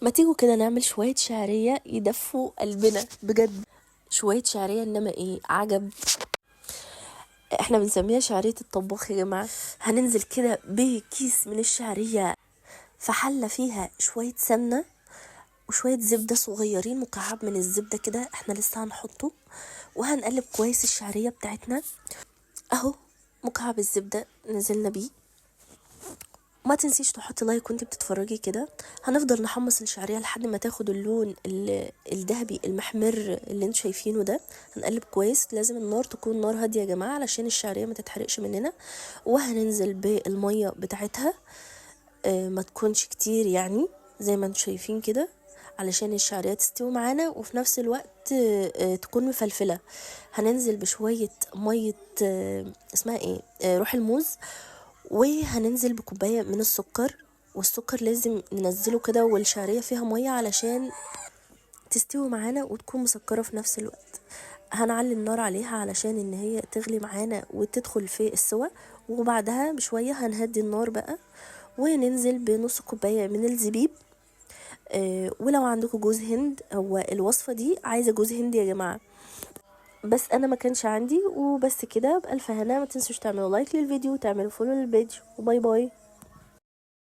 ما تيجوا كده نعمل شوية شعرية يدفوا قلبنا بجد. شوية شعرية انما ايه عجب. احنا بنسميها شعرية الطباخ يا جماعة. هننزل كده بكيس من الشعرية في حلة فيها شوية سمنة وشوية زبدة صغيرين، مكعب من الزبدة كده احنا لسه هنحطه، وهنقلب كويس الشعرية بتاعتنا اهو. مكعب الزبدة نزلنا بيه. ما تنسيش تحطي لايك وانت بتتفرجي كده. هنفضل نحمص الشعريه لحد ما تاخد اللون الذهبي المحمر اللي انتوا شايفينه ده. هنقلب كويس، لازم النار تكون نار هاديه يا جماعه علشان الشعريه ما تتحرقش مننا. وهننزل بالميه بتاعتها، ما تكونش كتير يعني زي ما انتوا شايفين كده، علشان الشعريه تستوي معانا وفي نفس الوقت تكون مفلفله. هننزل بشويه ميه اسمها ايه روح الموز. وهننزل بكوباية من السكر، والسكر لازم ننزله كده والشعرية فيها مية علشان تستوي معانا وتكون مسكرة في نفس الوقت. هنعلي النار عليها علشان ان هي تغلي معانا وتدخل في السوا، وبعدها بشوية هنهدي النار بقى وننزل بنص كوباية من الزبيب. ولو عندكم جوز هند، هو الوصفة دي عايزة جوز هند يا جماعة، بس انا ما كانش عندي. وبس كده بألف هنا. ما تنسوش تعملوا لايك للفيديو وتعملوا فولو للبيج، وباي باي.